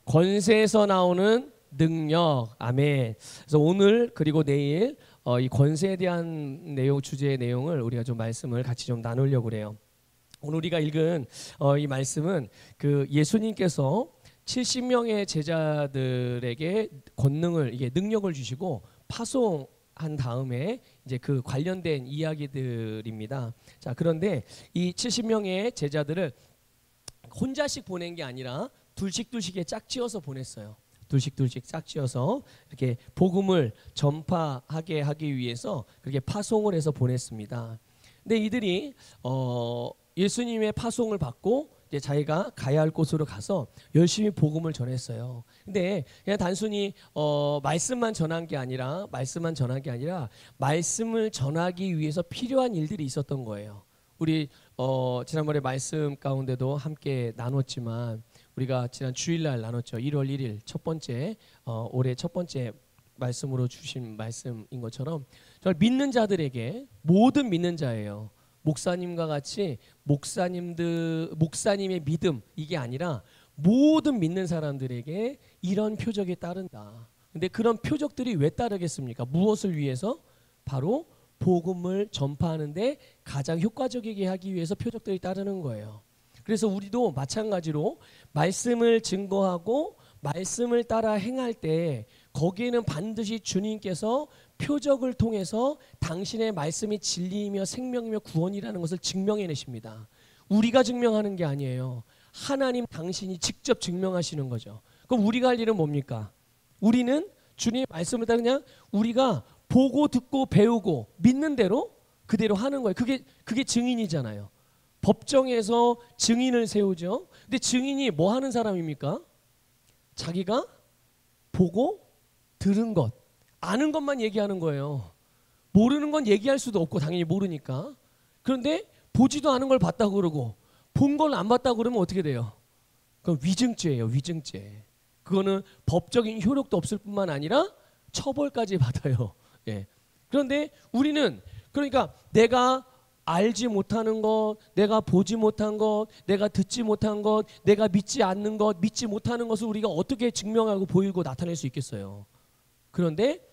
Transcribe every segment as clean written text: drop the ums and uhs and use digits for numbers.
권세에서 나오는 능력. 아멘. 그래서 오늘 그리고 내일 이 권세에 대한 내용, 주제의 내용을 우리가 좀 말씀을 같이 좀 나누려고 그래요. 오늘 우리가 읽은 이 말씀은 그 예수님께서 70명의 제자들에게 권능을, 이게 능력을 주시고 파송한 다음에 이제 그 관련된 이야기들입니다. 자, 그런데 이 70명의 제자들을 혼자씩 보낸 게 아니라 둘씩둘씩에 짝지어서 보냈어요. 둘씩 짝지어서 이렇게 복음을 전파하게 하기 위해서 그렇게 파송을 해서 보냈습니다. 근데 이들이 예수님의 파송을 받고 이제 자기가 가야 할 곳으로 가서 열심히 복음을 전했어요. 근데 그냥 단순히 말씀만 전한 게 아니라 말씀을 전하기 위해서 필요한 일들이 있었던 거예요. 우리 지난번에 말씀 가운데도 함께 나눴지만 우리가 지난 주일날 나눴죠. 1월 1일 첫 번째 올해 첫 번째 말씀으로 주신 말씀인 것처럼 정말 믿는 자들에게, 모든 믿는 자예요. 목사님과 같이 목사님의 믿음, 이게 아니라 모든 믿는 사람들에게 이런 표적이 따른다. 근데 그런 표적들이 왜 따르겠습니까? 무엇을 위해서? 바로 복음을 전파하는데 가장 효과적이게 하기 위해서 표적들이 따르는 거예요. 그래서 우리도 마찬가지로 말씀을 증거하고 말씀을 따라 행할 때 거기에는 반드시 주님께서 표적을 통해서 당신의 말씀이 진리이며 생명이며 구원이라는 것을 증명해내십니다. 우리가 증명하는 게 아니에요. 하나님 당신이 직접 증명하시는 거죠. 그럼 우리가 할 일은 뭡니까? 우리는 주님의 말씀을 따라 그냥 우리가 보고 듣고 배우고 믿는 대로 그대로 하는 거예요. 그게 증인이잖아요. 법정에서 증인을 세우죠. 근데 증인이 뭐 하는 사람입니까? 자기가 보고 들은 것, 아는 것만 얘기하는 거예요. 모르는 건 얘기할 수도 없고 당연히 모르니까. 그런데 보지도 않은 걸 봤다고 그러고 본 걸 안 봤다고 그러면 어떻게 돼요? 그건 위증죄예요. 위증죄. 그거는 법적인 효력도 없을 뿐만 아니라 처벌까지 받아요. 예. 그런데 우리는 그러니까 내가 알지 못하는 것, 내가 보지 못한 것, 내가 듣지 못한 것, 내가 믿지 않는 것, 믿지 못하는 것을 우리가 어떻게 증명하고 보이고 나타낼 수 있겠어요? 그런데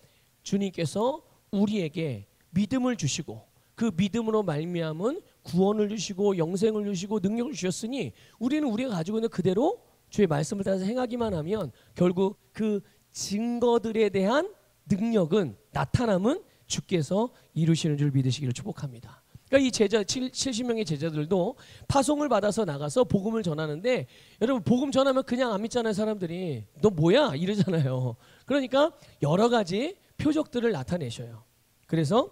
주님께서 우리에게 믿음을 주시고 그 믿음으로 말미암은 구원을 주시고 영생을 주시고 능력을 주셨으니 우리는 우리가 가지고 있는 그대로 주의 말씀을 따라서 행하기만 하면 결국 그 증거들에 대한 능력은, 나타남은 주께서 이루시는 줄 믿으시기를 축복합니다. 그러니까 이 제자 70명의 제자들도 파송을 받아서 나가서 복음을 전하는데, 여러분 복음 전하면 그냥 안 믿잖아요. 사람들이 너 뭐야 이러잖아요. 그러니까 여러 가지 표적들을 나타내셔요. 그래서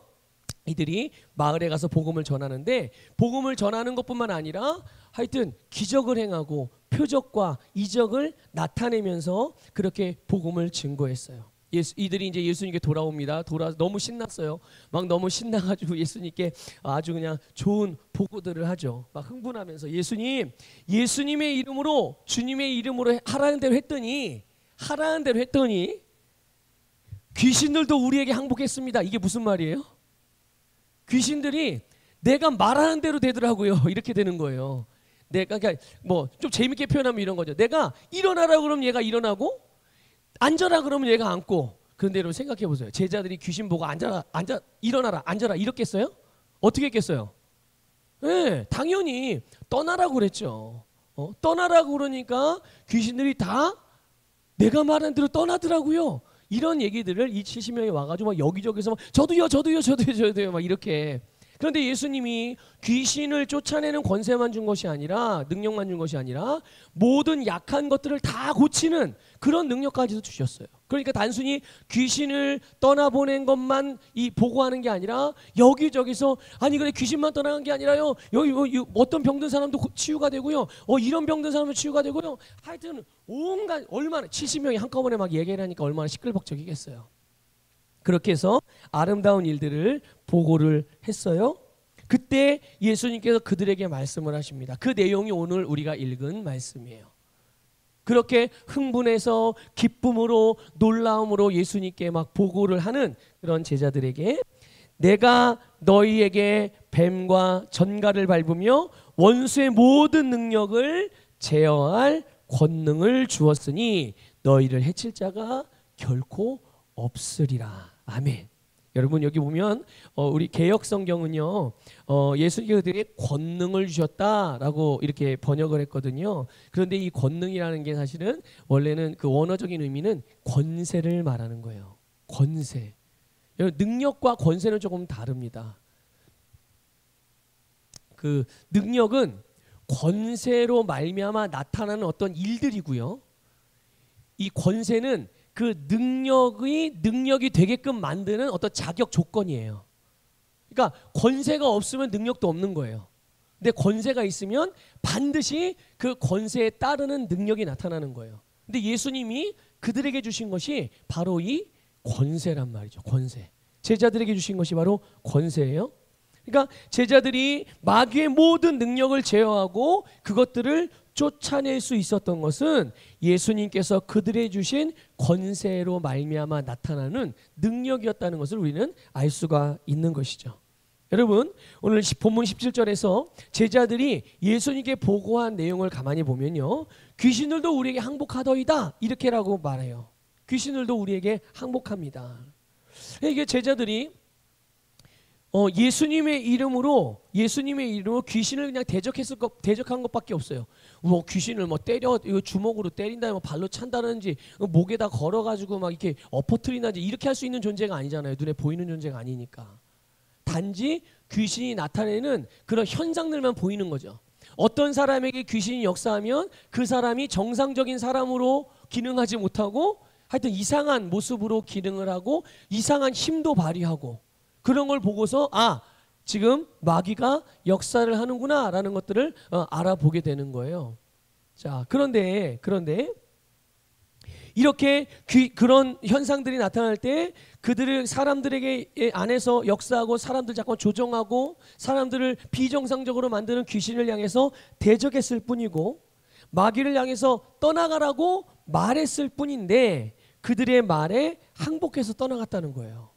이들이 마을에 가서 복음을 전하는데, 복음을 전하는 것뿐만 아니라 하여튼 기적을 행하고 표적과 이적을 나타내면서 그렇게 복음을 증거했어요. 이들이 이제 예수님께 돌아옵니다. 너무 신났어요. 막 너무 신나가지고 예수님께 아주 그냥 좋은 보고들을 하죠. 막 흥분하면서 예수님의 이름으로, 주님의 이름으로 하라는 대로 했더니 귀신들도 우리에게 항복했습니다. 이게 무슨 말이에요? 귀신들이 내가 말하는 대로 되더라고요. 이렇게 되는 거예요. 내가 그러니까 뭐 좀 재밌게 표현하면 이런 거죠. 내가 일어나라 그러면 얘가 일어나고, 앉아라 그러면 얘가 앉고. 그런데 여러분 생각해 보세요. 제자들이 귀신 보고 일어나라, 앉아라 이렇게 했어요? 어떻게 했겠어요? 네, 당연히 떠나라고 그랬죠. 떠나라고 그러니까 귀신들이 다 내가 말한 대로 떠나더라고요. 이런 얘기들을 이 70명이 와가지고 막 여기저기서 막 저도요 막 이렇게. 그런데 예수님이 귀신을 쫓아내는 권세만 준 것이 아니라, 능력만 준 것이 아니라 모든 약한 것들을 다 고치는 그런 능력까지도 주셨어요. 그러니까 단순히 귀신을 떠나보낸 것만 보고하는 게 아니라 여기저기서, 아니 그래 귀신만 떠나는 게 아니라요, 여기 어떤 병든 사람도 치유가 되고요, 이런 병든 사람도 치유가 되고요. 하여튼 온갖, 얼마나 70명이 한꺼번에 막 얘기를 하니까 얼마나 시끌벅적이겠어요. 그렇게 해서 아름다운 일들을 보고를 했어요. 그때 예수님께서 그들에게 말씀을 하십니다. 그 내용이 오늘 우리가 읽은 말씀이에요. 그렇게 흥분해서 기쁨으로 놀라움으로 예수님께 막 보고를 하는 그런 제자들에게, 내가 너희에게 뱀과 전갈을 밟으며 원수의 모든 능력을 제어할 권능을 주었으니 너희를 해칠 자가 결코 없으리라. 아멘. 여러분 여기 보면 우리 개역 성경은요 예수님께 그들에게 권능을 주셨다라고 이렇게 번역을 했거든요. 그런데 이 권능이라는 게 사실은 원래는 그 원어적인 의미는 권세를 말하는 거예요. 권세. 능력과 권세는 조금 다릅니다. 그 능력은 권세로 말미암아 나타나는 어떤 일들이고요. 이 권세는 그 능력이 되게끔 만드는 어떤 자격 조건이에요. 그러니까 권세가 없으면 능력도 없는 거예요. 근데 권세가 있으면 반드시 그 권세에 따르는 능력이 나타나는 거예요. 근데 예수님이 그들에게 주신 것이 바로 이 권세란 말이죠. 권세. 제자들에게 주신 것이 바로 권세예요. 그러니까 제자들이 마귀의 모든 능력을 제어하고 그것들을 쫓아낼 수 있었던 것은 예수님께서 그들에게 주신 권세로 말미암아 나타나는 능력이었다는 것을 우리는 알 수가 있는 것이죠. 여러분 오늘 본문 17절에서 제자들이 예수님께 보고한 내용을 가만히 보면요, 귀신들도 우리에게 항복하더이다 이렇게라고 말해요. 귀신들도 우리에게 항복합니다. 이게 제자들이 예수님의 이름으로 귀신을 그냥 대적한 것밖에 없어요. 뭐 귀신을 뭐 때려, 이거 주먹으로 때린다, 뭐 발로 찬다든지, 목에다 걸어가지고 막 이렇게 엎어뜨린다든지 이렇게 할 수 있는 존재가 아니잖아요. 눈에 보이는 존재가 아니니까. 단지 귀신이 나타내는 그런 현상들만 보이는 거죠. 어떤 사람에게 귀신이 역사하면 그 사람이 정상적인 사람으로 기능하지 못하고 하여튼 이상한 모습으로 기능을 하고 이상한 힘도 발휘하고 그런 걸 보고서 지금 마귀가 역사를 하는구나 라는 것들을 알아보게 되는 거예요. 자, 그런데 이렇게 그런 현상들이 나타날 때 그들을 사람들에게 안에서 역사하고 사람들 자꾸 조종하고 사람들을 비정상적으로 만드는 귀신을 향해서 대적했을 뿐이고 마귀를 향해서 떠나가라고 말했을 뿐인데 그들의 말에 항복해서 떠나갔다는 거예요.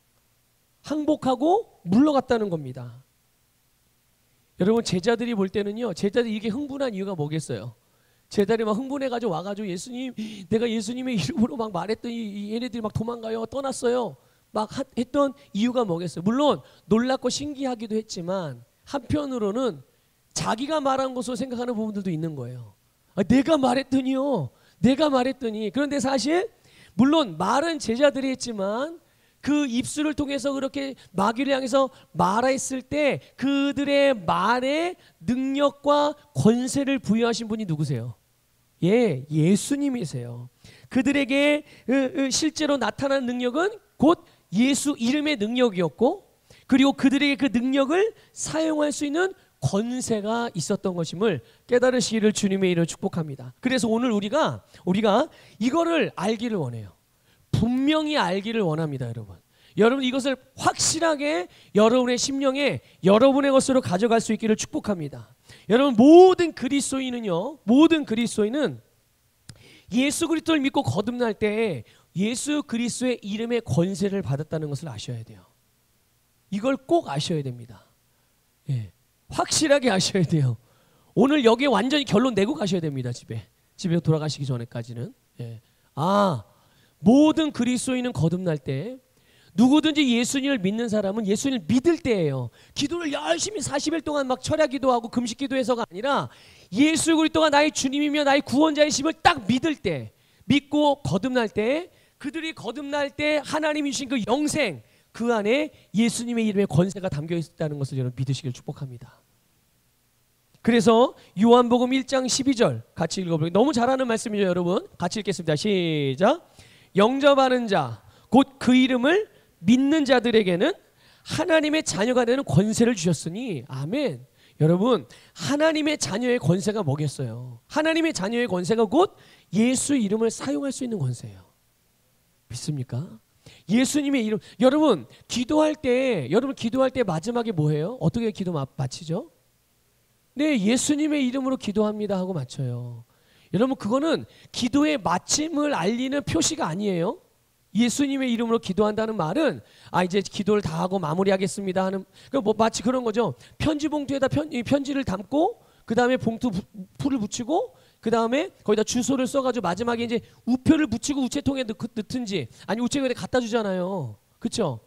항복하고 물러갔다는 겁니다. 여러분 제자들이 볼 때는요, 제자들이 이게 흥분한 이유가 뭐겠어요? 제자들이 막 흥분해가지고 와가지고 예수님, 내가 예수님의 이름으로 막 말했더니 얘네들이 막 도망가요, 떠났어요 막 했던 이유가 뭐겠어요? 물론 놀랍고 신기하기도 했지만 한편으로는 자기가 말한 것으로 생각하는 부분들도 있는 거예요. 내가 말했더니요, 그런데 사실 물론 말은 제자들이 했지만 그 입술을 통해서 그렇게 마귀를 향해서 말했을 때 그들의 말에 능력과 권세를 부여하신 분이 누구세요? 예수님이세요. 그들에게 실제로 나타난 능력은 곧 예수 이름의 능력이었고, 그리고 그들에게 그 능력을 사용할 수 있는 권세가 있었던 것임을 깨달으시기를 주님의 이름으로 축복합니다. 그래서 오늘 우리가 이거를 알기를 원해요. 분명히 알기를 원합니다. 여러분 이것을 확실하게 여러분의 심령에 여러분의 것으로 가져갈 수 있기를 축복합니다. 여러분 모든 그리스도인은 예수 그리스도를 믿고 거듭날 때 예수 그리스도의 이름의 권세를 받았다는 것을 아셔야 돼요. 이걸 꼭 아셔야 됩니다. 확실하게 아셔야 돼요. 오늘 여기에 완전히 결론 내고 가셔야 됩니다. 집에 돌아가시기 전에까지는. 모든 그리스도인은 거듭날 때, 누구든지 예수님을 믿는 사람은 예수님을 믿을 때예요. 기도를 열심히 40일 동안 막 철야 기도하고 금식 기도해서가 아니라 예수 그리스도가 나의 주님이며 나의 구원자이심을 딱 믿을 때, 믿고 거듭날 때, 그들이 거듭날 때 하나님이 주신 그 영생, 그 안에 예수님의 이름의 권세가 담겨 있다는 것을 여러분 믿으시길 축복합니다. 그래서 요한복음 1장 12절 같이 읽어볼게요. 너무 잘하는 말씀이죠, 여러분. 같이 읽겠습니다. 시작. 영접하는 자, 곧 그 이름을 믿는 자들에게는 하나님의 자녀가 되는 권세를 주셨으니. 아멘. 여러분, 하나님의 자녀의 권세가 뭐겠어요? 하나님의 자녀의 권세가 곧 예수 이름을 사용할 수 있는 권세예요. 믿습니까? 예수님의 이름. 여러분 기도할 때 마지막에 뭐해요? 어떻게 기도 마치죠? 네, 예수님의 이름으로 기도합니다 하고 마쳐요. 여러분 그거는 기도의 마침을 알리는 표시가 아니에요. 예수님의 이름으로 기도한다는 말은 이제 기도를 다 하고 마무리하겠습니다 하는, 마치 그런 거죠. 편지 봉투에다 편지를 담고 그 다음에 봉투 풀을 붙이고 그 다음에 거기다 주소를 써가지고 마지막에 이제 우표를 붙이고 우체통에 넣든지 아니 우체국에 갖다 주잖아요. 그렇죠?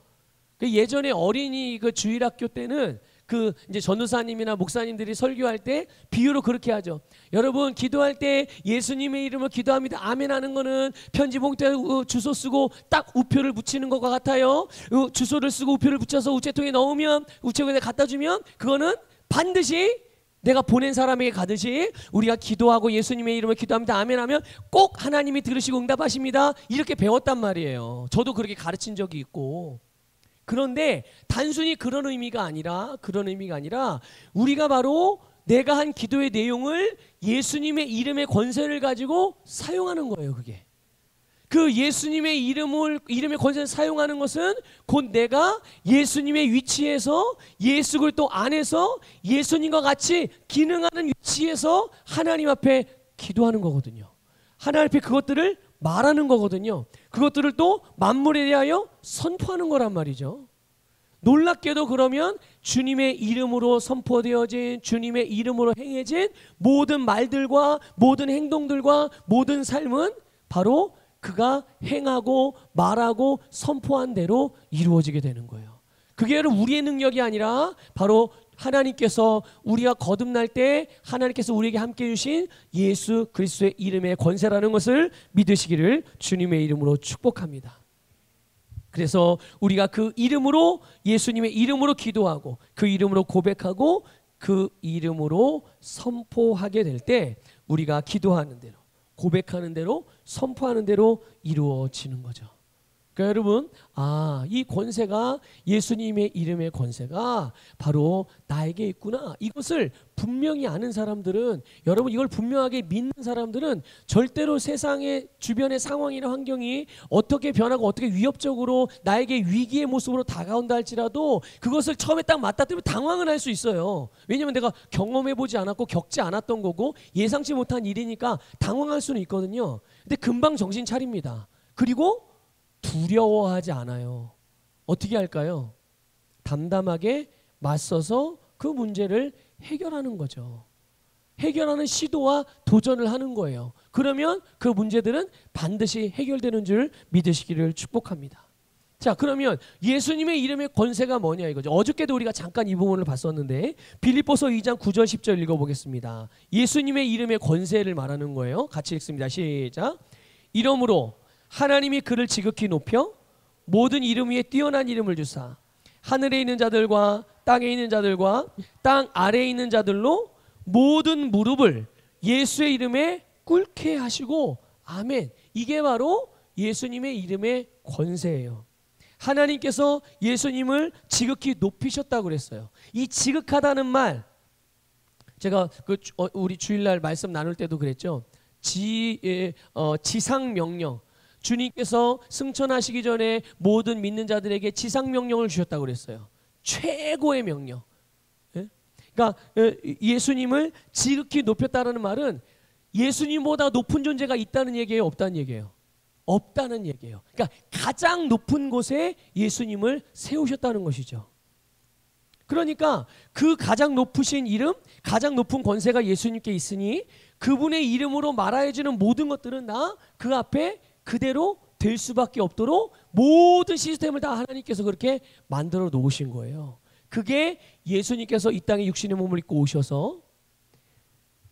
예전에 어린이 그 주일학교 때는 그 이제 전도사님이나 목사님들이 설교할 때 비유로 그렇게 하죠. 여러분 기도할 때 예수님의 이름으로 기도합니다. 아멘 하는 거는 편지 봉투에 주소 쓰고 딱 우표를 붙이는 것과 같아요. 주소를 쓰고 우표를 붙여서 우체통에 넣으면 우체국에 갖다 주면 그거는 반드시 내가 보낸 사람에게 가듯이 우리가 기도하고 예수님의 이름으로 기도합니다. 아멘 하면 꼭 하나님이 들으시고 응답하십니다. 이렇게 배웠단 말이에요. 저도 그렇게 가르친 적이 있고. 그런데 단순히 그런 의미가 아니라 우리가 바로 내가 한 기도의 내용을 예수님의 이름의 권세를 가지고 사용하는 거예요. 그게 그 예수님의 이름의 권세를 사용하는 것은 곧 내가 예수님의 위치에서 예수 그리스도 안에서 예수님과 같이 기능하는 위치에서 하나님 앞에 기도하는 거거든요. 하나님 앞에 그것들을 말하는 거거든요. 그것들을 또 만물에 대하여 선포하는 거란 말이죠. 놀랍게도 그러면 주님의 이름으로 선포되어진 주님의 이름으로 행해진 모든 말들과 모든 행동들과 모든 삶은 바로 그가 행하고 말하고 선포한 대로 이루어지게 되는 거예요. 그게 우리의 능력이 아니라 바로 하나님께서 우리가 거듭날 때 하나님께서 우리에게 함께 주신 예수 그리스도의 이름의 권세라는 것을 믿으시기를 주님의 이름으로 축복합니다. 그래서 우리가 그 이름으로 예수님의 이름으로 기도하고 그 이름으로 고백하고 그 이름으로 선포하게 될 때 우리가 기도하는 대로 고백하는 대로 선포하는 대로 이루어지는 거죠. 그러니까 여러분 이 권세가 예수님의 이름의 권세가 바로 나에게 있구나. 이것을 분명히 아는 사람들은 여러분 이걸 분명하게 믿는 사람들은 절대로 세상의 주변의 상황이나 환경이 어떻게 변하고 어떻게 위협적으로 나에게 위기의 모습으로 다가온다 할지라도 그것을 처음에 딱 맞닥뜨리면 당황은 할 수 있어요. 왜냐하면 내가 경험해보지 않았고 겪지 않았던 거고 예상치 못한 일이니까 당황할 수는 있거든요. 근데 금방 정신 차립니다. 그리고 두려워하지 않아요. 어떻게 할까요? 담담하게 맞서서 그 문제를 해결하는 거죠. 해결하는 시도와 도전을 하는 거예요. 그러면 그 문제들은 반드시 해결되는 줄 믿으시기를 축복합니다. 자, 그러면 예수님의 이름의 권세가 뭐냐 이거죠. 어저께도 우리가 잠깐 이 부분을 봤었는데 빌립보서 2장 9절 10절 읽어보겠습니다. 예수님의 이름의 권세를 말하는 거예요. 같이 읽습니다. 시작. 이러므로 하나님이 그를 지극히 높여 모든 이름 위에 뛰어난 이름을 주사 하늘에 있는 자들과 땅에 있는 자들과 땅 아래에 있는 자들로 모든 무릎을 예수의 이름에 꿇게 하시고 아멘. 이게 바로 예수님의 이름의 권세예요. 하나님께서 예수님을 지극히 높이셨다고 그랬어요. 이 지극하다는 말 제가 우리 주일날 말씀 나눌 때도 그랬죠. 지상명령 주님께서 승천하시기 전에 모든 믿는 자들에게 지상명령을 주셨다고 그랬어요. 최고의 명령. 그러니까 예수님을 지극히 높였다는 말은 예수님보다 높은 존재가 있다는 얘기예요? 없다는 얘기예요? 없다는 얘기예요. 그러니까 가장 높은 곳에 예수님을 세우셨다는 것이죠. 그러니까 그 가장 높으신 이름, 가장 높은 권세가 예수님께 있으니 그분의 이름으로 말하여지는 모든 것들은 다 그 앞에 그대로 될 수밖에 없도록 모든 시스템을 다 하나님께서 그렇게 만들어 놓으신 거예요. 그게 예수님께서 이 땅에 육신의 몸을 입고 오셔서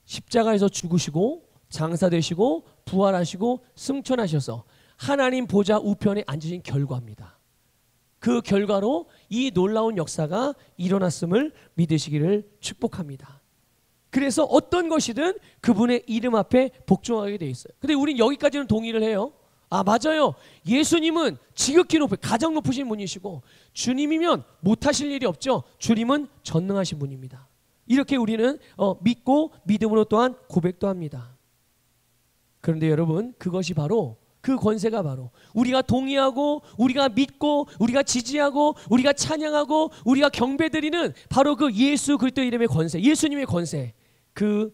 십자가에서 죽으시고 장사되시고 부활하시고 승천하셔서 하나님 보좌 우편에 앉으신 결과입니다. 그 결과로 이 놀라운 역사가 일어났음을 믿으시기를 축복합니다. 그래서 어떤 것이든 그분의 이름 앞에 복종하게 돼 있어요. 근데 우린 여기까지는 동의를 해요. 맞아요. 예수님은 지극히 높은 가장 높으신 분이시고 주님이면 못하실 일이 없죠. 주님은 전능하신 분입니다. 이렇게 우리는 믿고 믿음으로 또한 고백도 합니다. 그런데 여러분 그것이 바로 그 권세가 바로 우리가 동의하고 우리가 믿고 우리가 지지하고 우리가 찬양하고 우리가 경배드리는 바로 그 예수 그리스도 이름의 권세, 예수님의 권세, 그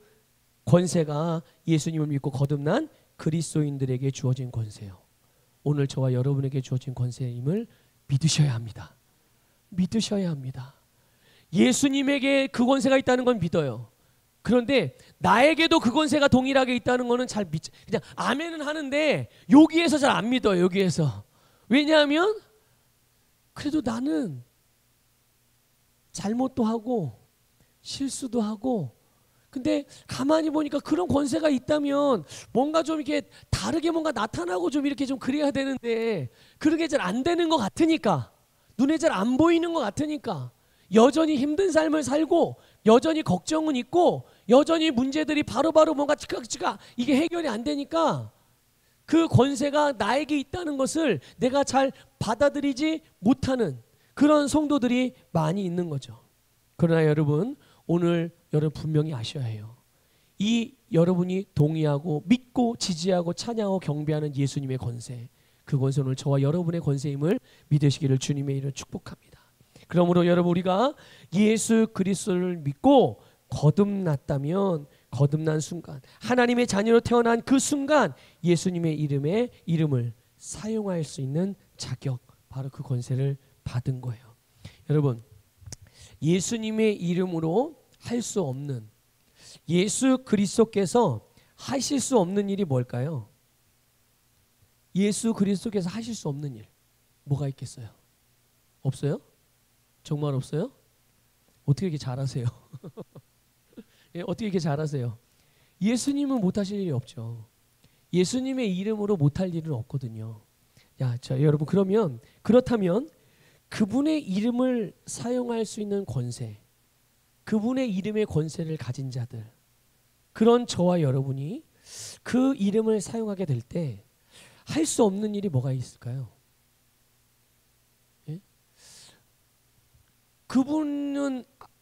권세가 예수님을 믿고 거듭난 그리스도인들에게 주어진 권세요. 오늘 저와 여러분에게 주어진 권세임을 믿으셔야 합니다. 믿으셔야 합니다. 예수님에게 그 권세가 있다는 건 믿어요. 그런데 나에게도 그 권세가 동일하게 있다는 거는 그냥 아멘은 하는데 여기에서 잘 안 믿어요. 여기에서. 왜냐하면 그래도 나는 잘못도 하고 실수도 하고, 근데 가만히 보니까 그런 권세가 있다면 뭔가 좀 이렇게 다르게 뭔가 나타나고 좀 이렇게 좀 그래야 되는데 그렇게 잘 안 되는 것 같으니까, 눈에 잘 안 보이는 것 같으니까 여전히 힘든 삶을 살고 여전히 걱정은 있고 여전히 문제들이 바로바로 뭔가 치카치카 이게 해결이 안 되니까 그 권세가 나에게 있다는 것을 내가 잘 받아들이지 못하는 그런 성도들이 많이 있는 거죠. 그러나 여러분, 오늘 여러분 분명히 아셔야 해요. 이 여러분이 동의하고 믿고 지지하고 찬양하고 경배하는 예수님의 권세, 그 권세 오늘 저와 여러분의 권세임을 믿으시기를 주님의 이름으로 축복합니다. 그러므로 여러분, 우리가 예수 그리스도를 믿고 거듭났다면 거듭난 순간, 하나님의 자녀로 태어난 그 순간 예수님의 이름을 사용할 수 있는 자격, 바로 그 권세를 받은 거예요. 여러분, 예수님의 이름으로 할 수 없는, 예수 그리스도께서 하실 수 없는 일이 뭘까요? 예수 그리스도께서 하실 수 없는 일 뭐가 있겠어요? 없어요? 정말 없어요? 어떻게 이렇게 잘하세요? 예, 어떻게 이렇게 잘하세요? 예수님은 못하실 일이 없죠. 예수님의 이름으로 못할 일은 없거든요. 자, 여러분, 그렇다면 그분의 이름을 사용할 수 있는 권세, 그분의 이름의 권세를 가진 자들, 그런 저와 여러분이 그 이름을 사용하게 될 때 할 수 없는 일이 뭐가 있을까요? 예?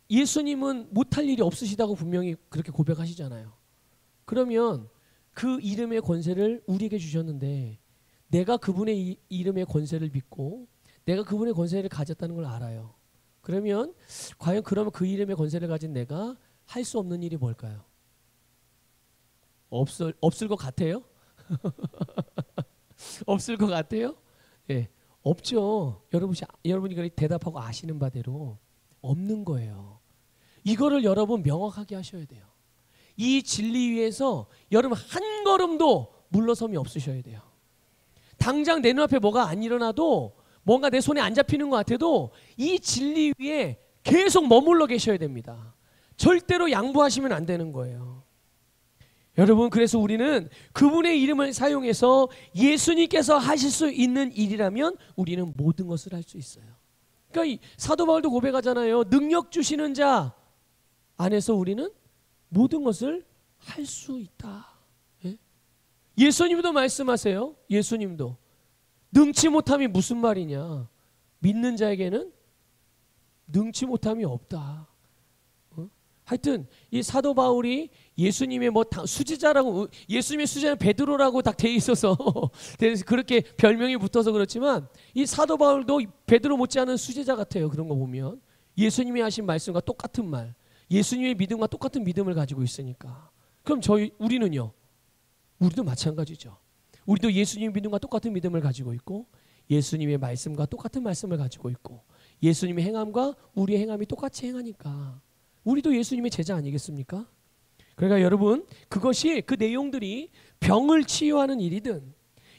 예수님은 못할 일이 없으시다고 분명히 그렇게 고백하시잖아요. 그러면 그 이름의 권세를 우리에게 주셨는데 내가 그분의 이름의 권세를 믿고 내가 그분의 권세를 가졌다는 걸 알아요. 그러면 과연 그 이름의 권세를 가진 내가 할 수 없는 일이 뭘까요? 없을 것 같아요? 없을 것 같아요? 예, 없죠. 여러분이 대답하고 아시는 바대로 없는 거예요. 이거를 여러분 명확하게 하셔야 돼요. 이 진리 위에서 여러분 한 걸음도 물러섬이 없으셔야 돼요. 당장 내 눈앞에 뭐가 안 일어나도, 뭔가 내 손에 안 잡히는 것 같아도 이 진리 위에 계속 머물러 계셔야 됩니다. 절대로 양보하시면 안 되는 거예요. 여러분, 그래서 우리는 그분의 이름을 사용해서 예수님께서 하실 수 있는 일이라면 우리는 모든 것을 할 수 있어요. 그러니까 사도 바울도 고백하잖아요. 능력 주시는 자 안에서 우리는 모든 것을 할 수 있다. 예? 예수님도 말씀하세요. 예수님도 능치 못함이 무슨 말이냐? 믿는 자에게는 능치 못함이 없다. 하여튼 이 사도 바울이 예수님의 수지자라고, 예수님의 수지자는 베드로라고 딱 돼 있어서 그렇게 별명이 붙어서 그렇지만 이 사도 바울도 베드로 못지않은 수지자 같아요. 그런 거 보면 예수님이 하신 말씀과 똑같은 말, 예수님의 믿음과 똑같은 믿음을 가지고 있으니까. 그럼 우리는요? 우리도 마찬가지죠. 우리도 예수님의 믿음과 똑같은 믿음을 가지고 있고 예수님의 말씀과 똑같은 말씀을 가지고 있고 예수님의 행함과 우리의 행함이 똑같이 행하니까 우리도 예수님의 제자 아니겠습니까? 그러니까 여러분, 그것이, 그 내용들이 병을 치유하는 일이든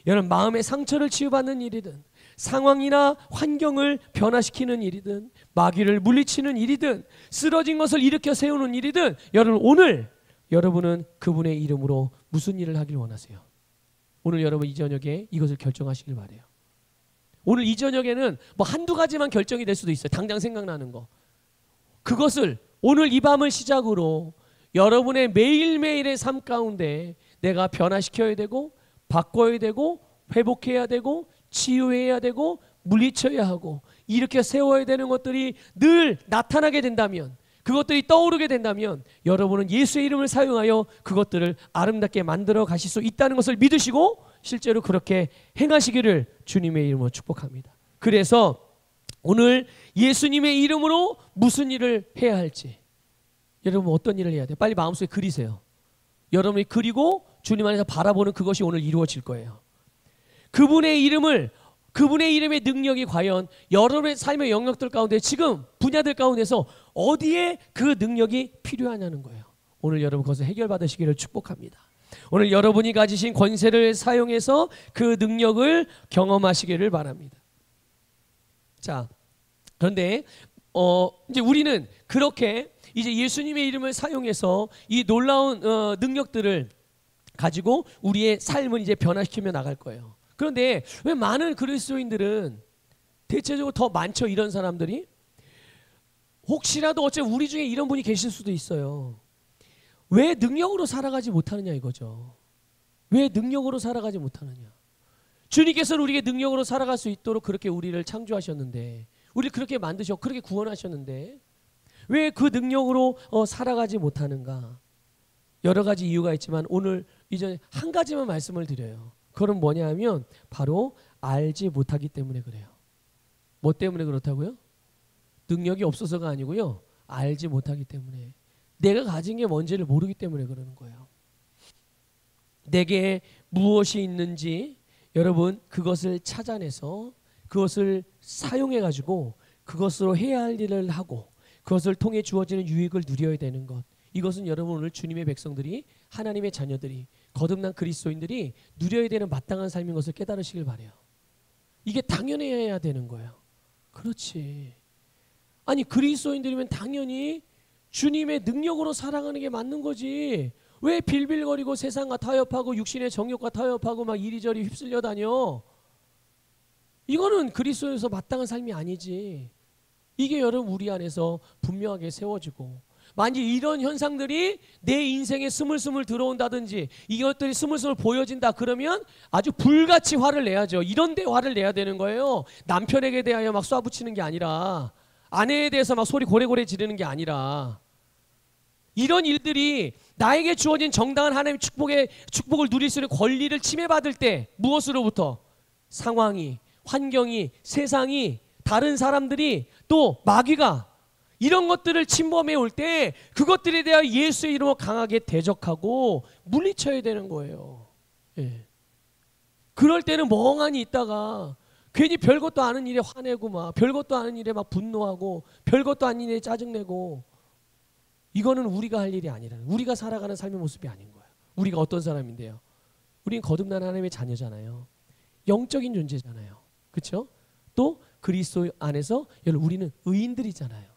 여러분 마음의 상처를 치유받는 일이든 상황이나 환경을 변화시키는 일이든 마귀를 물리치는 일이든 쓰러진 것을 일으켜 세우는 일이든, 여러분 오늘 여러분은 그분의 이름으로 무슨 일을 하길 원하세요? 오늘 여러분 이 저녁에 이것을 결정하시길 바라요. 오늘 이 저녁에는 한두 가지만 결정이 될 수도 있어요. 당장 생각나는 거. 그것을 오늘 이 밤을 시작으로 여러분의 매일매일의 삶 가운데 내가 변화시켜야 되고 바꿔야 되고 회복해야 되고 치유해야 되고 물리쳐야 하고 이렇게 세워야 되는 것들이 늘 나타나게 된다면, 그것들이 떠오르게 된다면 여러분은 예수의 이름을 사용하여 그것들을 아름답게 만들어 가실 수 있다는 것을 믿으시고 실제로 그렇게 행하시기를 주님의 이름으로 축복합니다. 그래서 오늘 예수님의 이름으로 무슨 일을 해야 할지, 여러분 어떤 일을 해야 돼요? 빨리 마음속에 그리세요. 여러분이 그리고 주님 안에서 바라보는 그것이 오늘 이루어질 거예요. 그분의 이름의 능력이 과연 여러분의 삶의 영역들 가운데, 지금 분야들 가운데서 어디에 그 능력이 필요하냐는 거예요. 오늘 여러분 그것을 해결받으시기를 축복합니다. 오늘 여러분이 가지신 권세를 사용해서 그 능력을 경험하시기를 바랍니다. 자, 그런데 이제 우리는 그렇게 이제 예수님의 이름을 사용해서 이 놀라운 능력들을 가지고 우리의 삶을 이제 변화시키며 나갈 거예요. 그런데 왜 많은 그리스도인들은 대체적으로 더 많죠, 이런 사람들이? 혹시라도 어째 우리 중에 이런 분이 계실 수도 있어요. 왜 능력으로 살아가지 못하느냐 이거죠. 왜 능력으로 살아가지 못하느냐. 주님께서는 우리에게 능력으로 살아갈 수 있도록 그렇게 우리를 창조하셨는데, 우리를 그렇게 만드셨고 그렇게 구원하셨는데 왜 그 능력으로 살아가지 못하는가. 여러 가지 이유가 있지만 오늘 이제 한 가지만 말씀을 드려요. 그건 뭐냐 하면 바로 알지 못하기 때문에 그래요. 뭐 때문에 그렇다고요? 능력이 없어서가 아니고요. 알지 못하기 때문에. 내가 가진 게 뭔지를 모르기 때문에 그러는 거예요. 내게 무엇이 있는지 여러분 그것을 찾아내서 그것을 사용해 가지고 그것으로 해야 할 일을 하고 그것을 통해 주어지는 유익을 누려야 되는 것. 이것은 여러분 오늘 주님의 백성들이, 하나님의 자녀들이, 거듭난 그리스도인들이 누려야 되는 마땅한 삶인 것을 깨달으시길 바라요. 이게 당연해야 되는 거예요. 그렇지. 아니 그리스도인들이면 당연히 주님의 능력으로 살아가는 게 맞는 거지. 왜 빌빌거리고 세상과 타협하고 육신의 정욕과 타협하고 막 이리저리 휩쓸려 다녀. 이거는 그리스도에서 마땅한 삶이 아니지. 이게 여러분 우리 안에서 분명하게 세워지고, 만약 이런 현상들이 내 인생에 스물스물 들어온다든지 이것들이 스물스물 보여진다 그러면 아주 불같이 화를 내야죠. 이런 데 화를 내야 되는 거예요. 남편에게 대하여 막 쏴붙이는 게 아니라, 아내에 대해서 막 소리 고래고래 지르는 게 아니라, 이런 일들이 나에게 주어진 정당한 하나님의 축복을 누릴 수 있는 권리를 침해받을 때, 무엇으로부터? 상황이, 환경이, 세상이, 다른 사람들이, 또 마귀가 이런 것들을 침범해 올 때 그것들에 대하여 예수의 이름으로 강하게 대적하고 물리쳐야 되는 거예요. 예. 그럴 때는 멍하니 있다가 괜히 별것도 아닌 일에 화내고 막 별것도 아닌 일에 막 분노하고 별것도 아닌 일에 짜증내고, 이거는 우리가 할 일이 아니라, 우리가 살아가는 삶의 모습이 아닌 거예요. 우리가 어떤 사람인데요? 우리는 거듭난 하나님의 자녀잖아요. 영적인 존재잖아요. 그렇죠? 또 그리스도 안에서 여러분 우리는 의인들이잖아요.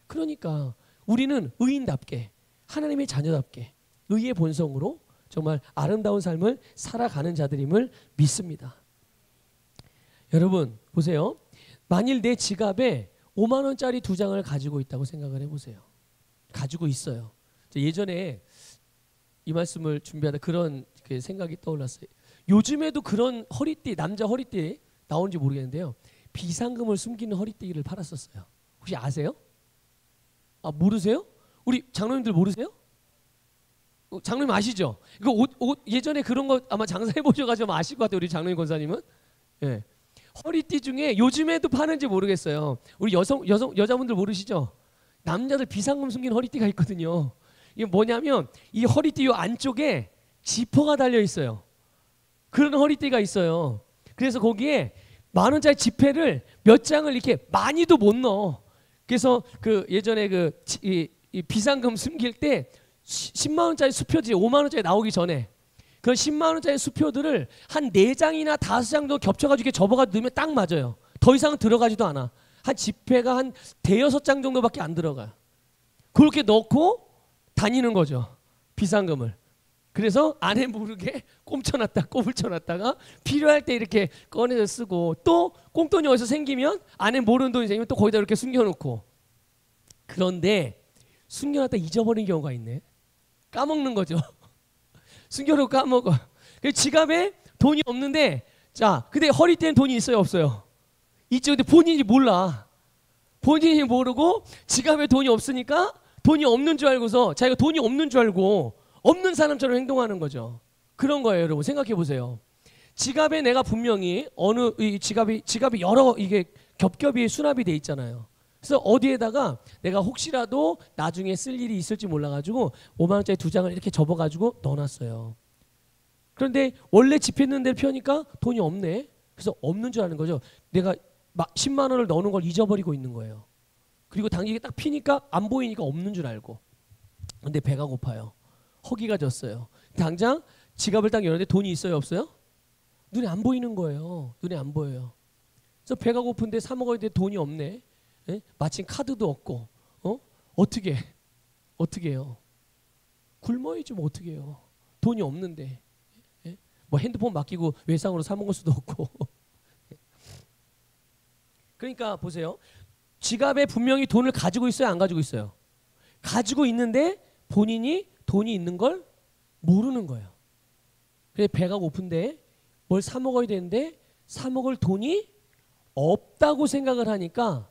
그러니까 우리는 의인답게, 하나님의 자녀답게 의의 본성으로 정말 아름다운 삶을 살아가는 자들임을 믿습니다. 여러분 보세요. 만일 내 지갑에 5만 원짜리 2장을 가지고 있다고 생각을 해보세요. 가지고 있어요. 예전에 이 말씀을 준비하다 그런 생각이 떠올랐어요. 요즘에도 그런 허리띠, 남자 허리띠 나오는지 모르겠는데요. 비상금을 숨기는 허리띠를 팔았었어요. 혹시 아세요? 아, 모르세요? 우리 장로님들 모르세요? 장로님 아시죠? 이거 옷 예전에 그런 거 아마 장사해 보셔가지고 아실 것 같아요. 우리 장로님 권사님은. 예. 허리띠 중에 요즘에도 파는지 모르겠어요. 우리 여자분들 모르시죠? 남자들 비상금 숨긴 허리띠가 있거든요. 이게 뭐냐면 이 허리띠 요 안쪽에 지퍼가 달려 있어요. 그런 허리띠가 있어요. 그래서 거기에 10,000원짜리 지폐를 몇 장을 이렇게 많이도 못 넣어. 그래서 그 예전에 이 비상금 숨길 때 10만 원짜리 수표지 5만 원짜리 나오기 전에 그 10만 원짜리 수표들을 한 4장이나 5장도 겹쳐가지고 접어가지고 넣으면 딱 맞아요. 더 이상은 들어가지도 않아. 한 지폐가 한 5-6장 정도밖에 안 들어가요. 그렇게 넣고 다니는 거죠. 비상금을. 그래서 아내 모르게 꼼을쳐놨다가 필요할 때 이렇게 꺼내서 쓰고, 또 꽁돈이 어디서 생기면 아내 모르는 돈이 생기면 또 거기다 이렇게 숨겨놓고. 그런데 숨겨놨다 잊어버린 경우가 있네. 까먹는 거죠. 숨겨놓고 까먹어. 지갑에 돈이 없는데, 자, 근데 허리띠에는 돈이 있어요, 없어요? 있죠. 근데 본인이 몰라. 본인이 모르고 지갑에 돈이 없으니까 돈이 없는 줄 알고서 자기가 돈이 없는 줄 알고 없는 사람처럼 행동하는 거죠. 그런 거예요, 여러분. 생각해 보세요. 지갑에 내가 분명히 이 지갑이 여러 이게 겹겹이 수납이 돼 있잖아요. 그래서 어디에다가 내가 혹시라도 나중에 쓸 일이 있을지 몰라가지고 5만 원짜리 2장을 이렇게 접어가지고 넣어놨어요. 그런데 원래 지폐 있는 데를 펴니까 돈이 없네. 그래서 없는 줄 아는 거죠. 내가 10만 원을 넣는 걸 잊어버리고 있는 거예요. 그리고 당기게 딱 피니까 안 보이니까 없는 줄 알고. 근데 배가 고파요. 허기가 졌어요. 당장 지갑을 딱 열었는데 돈이 있어요, 없어요? 눈에 안 보이는 거예요. 눈에 안 보여요. 그래서 배가 고픈데 사 먹어야 돼 돈이 없네. 예? 마침 카드도 없고, 어떻게 해요? 굶어야지 뭐 어떻게 해요? 돈이 없는데, 예? 뭐 핸드폰 맡기고 외상으로 사 먹을 수도 없고. 그러니까 보세요. 지갑에 분명히 돈을 가지고 있어요, 안 가지고 있어요? 가지고 있는데 본인이 돈이 있는 걸 모르는 거예요. 그래 배가 고픈데 뭘 사 먹어야 되는데 사 먹을 돈이 없다고 생각을 하니까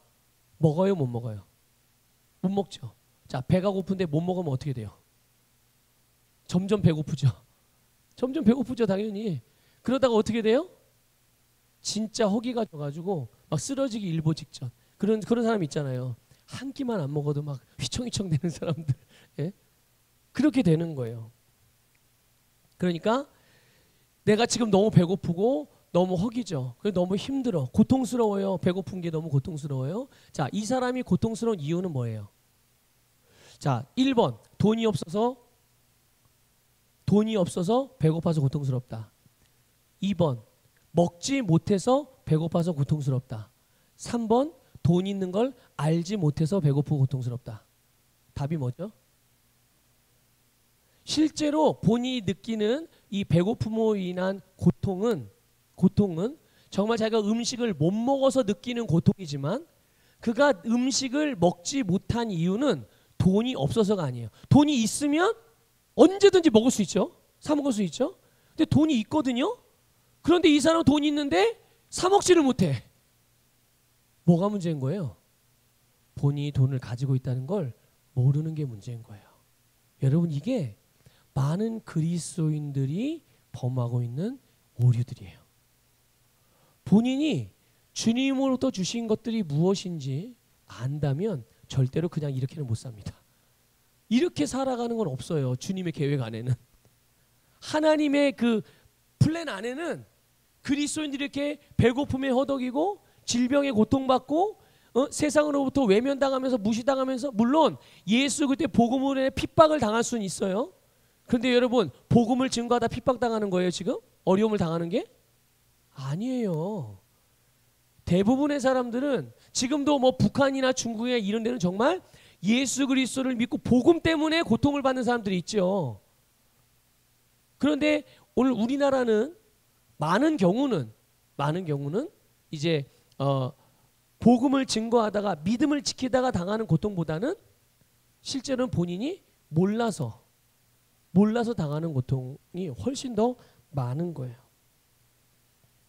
먹어요, 못 먹어요? 못 먹죠. 자, 배가 고픈데 못 먹으면 어떻게 돼요? 점점 배고프죠. 점점 배고프죠, 당연히. 그러다가 어떻게 돼요? 진짜 허기가 져가지고 막 쓰러지기 일보 직전. 그런 사람 있잖아요. 한 끼만 안 먹어도 막 휘청휘청 되는 사람들. 예? 그렇게 되는 거예요. 그러니까 내가 지금 너무 배고프고 너무 허기져. 너무 힘들어. 고통스러워요. 배고픈 게 너무 고통스러워요. 자, 이 사람이 고통스러운 이유는 뭐예요? 자, 1번 돈이 없어서 배고파서 고통스럽다. 2번 먹지 못해서 배고파서 고통스럽다. 3번 돈 있는 걸 알지 못해서 배고프고 고통스럽다. 답이 뭐죠? 실제로 본인이 느끼는 이 배고픔으로 인한 고통은 정말 자기가 음식을 못 먹어서 느끼는 고통이지만 그가 음식을 먹지 못한 이유는 돈이 없어서가 아니에요. 돈이 있으면 언제든지 먹을 수 있죠. 사 먹을 수 있죠. 근데 돈이 있거든요. 그런데 이 사람은 돈이 있는데 사 먹지를 못해. 뭐가 문제인 거예요? 본인이 돈을 가지고 있다는 걸 모르는 게 문제인 거예요. 여러분, 이게 많은 그리스도인들이 범하고 있는 오류들이에요. 본인이 주님으로부터 주신 것들이 무엇인지 안다면 절대로 그냥 이렇게는 못 삽니다. 이렇게 살아가는 건 없어요. 주님의 계획 안에는. 하나님의 그 플랜 안에는 그리스도인들이 이렇게 배고픔에 허덕이고 질병에 고통받고 세상으로부터 외면당하면서 무시당하면서, 물론 예수 그때 복음으로 인해 핍박을 당할 수는 있어요. 그런데 여러분, 복음을 증거하다 핍박당하는 거예요 지금? 어려움을 당하는 게? 아니에요. 대부분의 사람들은 지금도 뭐 북한이나 중국이나 이런 데는 정말 예수 그리스도를 믿고 복음 때문에 고통을 받는 사람들이 있죠. 그런데 오늘 우리나라는 많은 경우는 이제 복음을 증거하다가 믿음을 지키다가 당하는 고통보다는 실제로는 본인이 몰라서 당하는 고통이 훨씬 더 많은 거예요.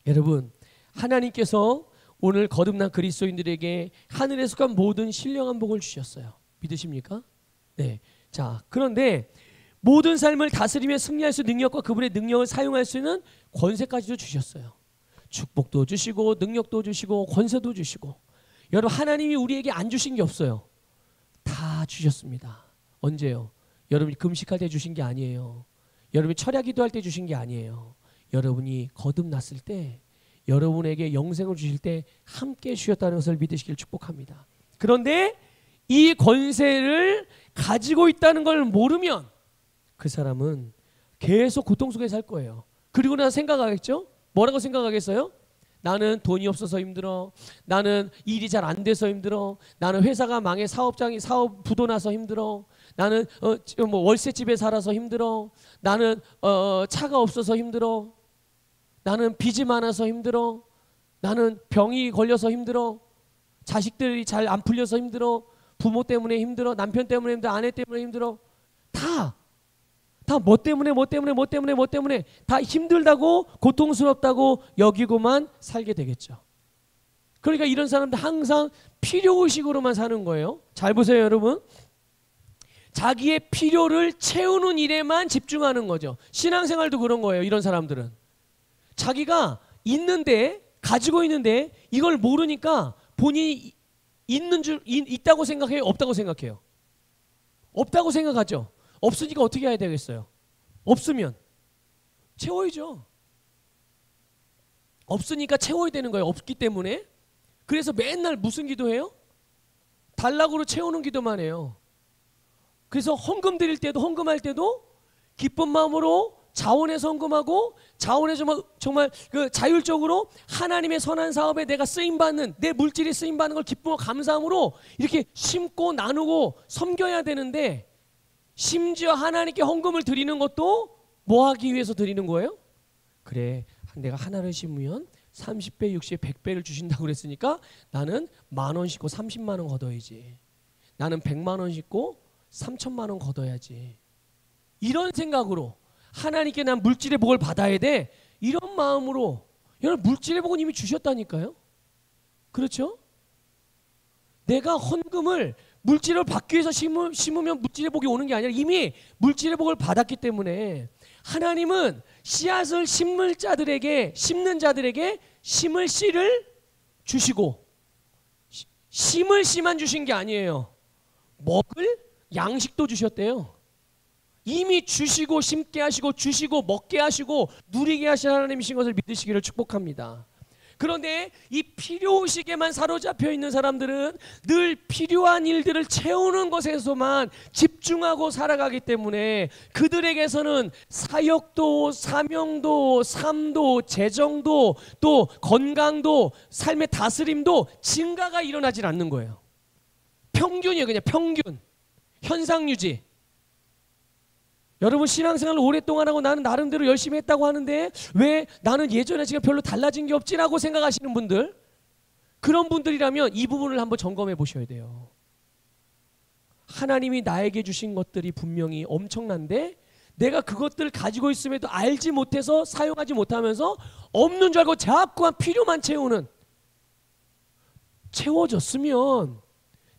여러분, 하나님께서 오늘 거듭난 그리스도인들에게 하늘에 속한 모든 신령한 복을 주셨어요. 믿으십니까? 네. 자, 그런데 모든 삶을 다스리며 승리할 수 있는 능력과 그분의 능력을 사용할 수 있는 권세까지도 주셨어요. 축복도 주시고 능력도 주시고 권세도 주시고. 여러분, 하나님이 우리에게 안 주신 게 없어요. 다 주셨습니다. 언제요? 여러분이 금식할 때 주신 게 아니에요. 여러분이 철야 기도할 때 주신 게 아니에요. 여러분이 거듭났을 때, 여러분에게 영생을 주실 때 함께 주셨다는 것을 믿으시길 축복합니다. 그런데 이 권세를 가지고 있다는 걸 모르면 그 사람은 계속 고통 속에 살 거예요. 그리고 나서 생각하겠죠? 뭐라고 생각하겠어요? 나는 돈이 없어서 힘들어. 나는 일이 잘 안 돼서 힘들어. 나는 회사가 망해 사업 부도 나서 힘들어. 나는 뭐 월세집에 살아서 힘들어. 나는 차가 없어서 힘들어. 나는 빚이 많아서 힘들어. 나는 병이 걸려서 힘들어. 자식들이 잘 안 풀려서 힘들어. 부모 때문에 힘들어. 남편 때문에 힘들어. 아내 때문에 힘들어. 다 뭐 때문에 다 힘들다고 고통스럽다고 여기고만 살게 되겠죠. 그러니까 이런 사람들 항상 필요의식으로만 사는 거예요. 잘 보세요, 여러분. 자기의 필요를 채우는 일에만 집중하는 거죠. 신앙생활도 그런 거예요. 이런 사람들은 자기가 가지고 있는데 이걸 모르니까 본인이 있다고 생각해요? 없다고 생각해요? 없다고 생각하죠. 없으니까 어떻게 해야 되겠어요? 없으면 채워야죠. 없으니까 채워야 되는 거예요. 없기 때문에. 그래서 맨날 무슨 기도해요? 달라고로 채우는 기도만 해요. 그래서 헌금 드릴 때도, 헌금할 때도 기쁜 마음으로 자원해서 헌금하고, 자원해서 정말 그 자율적으로 하나님의 선한 사업에 내가 쓰임받는, 내 물질이 쓰임받는 걸 기쁨과 감사함으로 이렇게 심고 나누고 섬겨야 되는데, 심지어 하나님께 헌금을 드리는 것도 뭐 하기 위해서 드리는 거예요? 그래, 내가 하나를 심으면 30배, 60배, 100배를 주신다고 그랬으니까 나는 10,000원 싣고 30만 원 걷어야지. 나는 100만 원 싣고 3천만 원 걷어야지. 이런 생각으로 하나님께 난 물질의 복을 받아야 돼. 이런 마음으로. 여러분, 물질의 복은 이미 주셨다니까요. 그렇죠? 내가 헌금을 물질을 받기 위해서 심으면 물질의 복이 오는 게 아니라 이미 물질의 복을 받았기 때문에 하나님은 씨앗을 심는 자들에게 심을 씨를 주시고, 심을 씨만 주신 게 아니에요. 먹을 양식도 주셨대요. 이미 주시고 심게 하시고 주시고 먹게 하시고 누리게 하신 하나님이신 것을 믿으시기를 축복합니다. 그런데 이 필요의식에만 사로잡혀 있는 사람들은 늘 필요한 일들을 채우는 것에서만 집중하고 살아가기 때문에 그들에게서는 사역도, 사명도, 삶도, 재정도, 또 건강도, 삶의 다스림도 증가가 일어나질 않는 거예요. 평균이에요. 그냥 평균. 현상 유지. 여러분, 신앙생활을 오랫동안 하고 나는 나름대로 열심히 했다고 하는데 왜 나는 예전에 지금 별로 달라진 게 없지라고 생각하시는 분들, 그런 분들이라면 이 부분을 한번 점검해 보셔야 돼요. 하나님이 나에게 주신 것들이 분명히 엄청난데 내가 그것들을 가지고 있음에도 알지 못해서 사용하지 못하면서 없는 줄 알고 자꾸만 필요만 채우는, 채워졌으면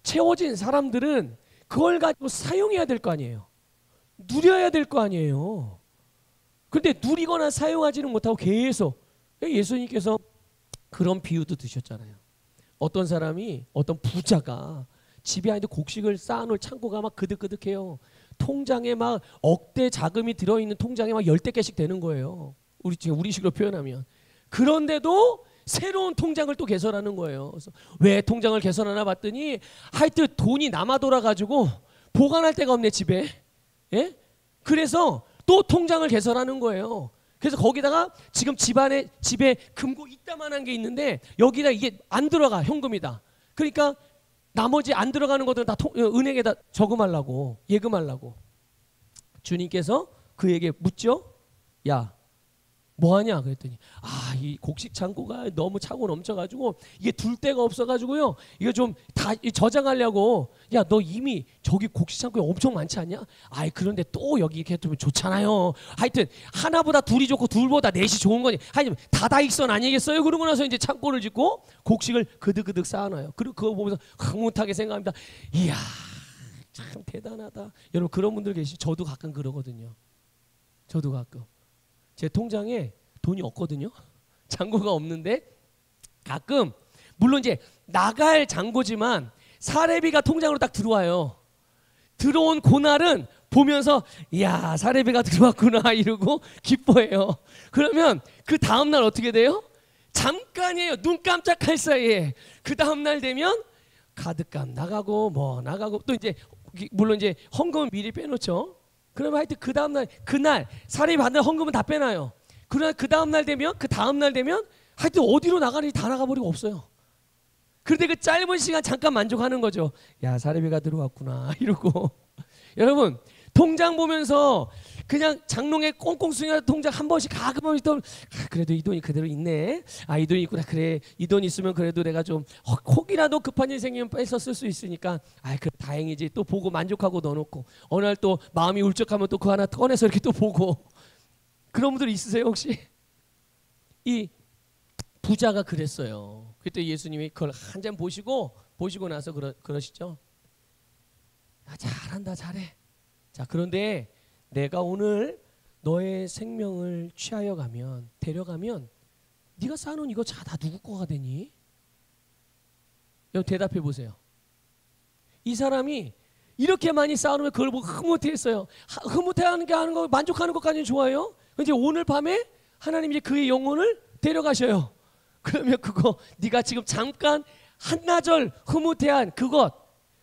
채워진 사람들은 그걸 가지고 사용해야 될 거 아니에요. 누려야 될 거 아니에요. 그런데 누리거나 사용하지는 못하고 계속, 예수님께서 그런 비유도 드셨잖아요. 어떤 사람이, 어떤 부자가 집에 아닌데 곡식을 쌓아놓을 창고가 막 그득그득해요. 통장에 막 억대 자금이 들어있는 통장에 막 10대 개씩 되는 거예요. 우리식으로 표현하면. 그런데도 새로운 통장을 또 개설하는 거예요. 그래서 왜 통장을 개설하나 봤더니 하여튼 돈이 남아 돌아가지고 보관할 데가 없네, 집에. 예? 그래서 또 통장을 개설하는 거예요. 그래서 거기다가 지금 집에 금고 이따만한 게 있는데 여기다 이게 안 들어가, 현금이다. 그러니까 나머지 안 들어가는 것들은 다 은행에다 저금하려고, 예금하려고. 주님께서 그에게 묻죠. 야, 뭐하냐 그랬더니 이 곡식 창고가 너무 차고 넘쳐가지고 이게 둘 데가 없어가지고요, 이거 좀 다 저장하려고. 야, 너 이미 저기 곡식 창고에 엄청 많지 않냐? 그런데 또 여기 이렇게 두면 좋잖아요. 하여튼 하나보다 둘이 좋고 둘보다 넷이 좋은 거니 하여튼 다다익선 아니겠어요? 그러고 나서 이제 창고를 짓고 곡식을 그득그득 쌓아놔요. 그리고 그거 보면서 흐뭇하게 생각합니다. 이야, 참 대단하다. 여러분, 그런 분들 계시죠? 저도 가끔 그러거든요. 저도 가끔 제 통장에 돈이 없거든요. 잔고가 없는데 가끔, 물론 이제 나갈 잔고지만 사례비가 통장으로 딱 들어와요. 들어온 그날은 보면서 이야, 사례비가 들어왔구나 이러고 기뻐해요. 그러면 그 다음날 어떻게 돼요? 잠깐이에요. 눈 깜짝할 사이에. 그 다음날 되면 카드값 나가고 뭐 나가고, 또 이제 물론 이제 헌금은 미리 빼놓죠. 그러면 하여튼 그 다음날, 그날 사례비 받는 헌금은 다 빼놔요. 그러나 그 다음날 되면 하여튼 어디로 나가는지 다 나가버리고 없어요. 그런데 그 짧은 시간 잠깐 만족하는 거죠. 야, 사례비가 들어왔구나 이러고. 여러분, 통장 보면서 그냥 장롱에 꽁꽁 숨겨둔 통장 한 번씩 가끔 또 그래도 이 돈이 그대로 있네. 이 돈이 있구나. 그래, 이 돈 있으면 그래도 내가 좀 혹이라도 급한 일 생기면 빼서 쓸 수 있으니까 그래, 다행이지. 또 보고 만족하고 넣어놓고, 어느 날 또 마음이 울적하면 또 그거 하나 꺼내서 이렇게 또 보고. 그런 분들 있으세요 혹시? 이 부자가 그랬어요. 그때 예수님이 그걸 한 잔 보시고 나서 그러시죠. 잘한다, 잘해. 자, 그런데 내가 오늘 너의 생명을 데려가면 네가 쌓아놓은 이거 다 누구 거가 되니? 여러분, 대답해 보세요. 이 사람이 이렇게 많이 쌓아놓으면 그걸 보고 흐뭇해했어요. 흐뭇해하는 게 하는 거, 만족하는 것까지는 좋아요. 이제 오늘 밤에 하나님 이제 그의 영혼을 데려가셔요. 그러면 그거 네가 지금 잠깐 한나절 흐뭇해한 그것,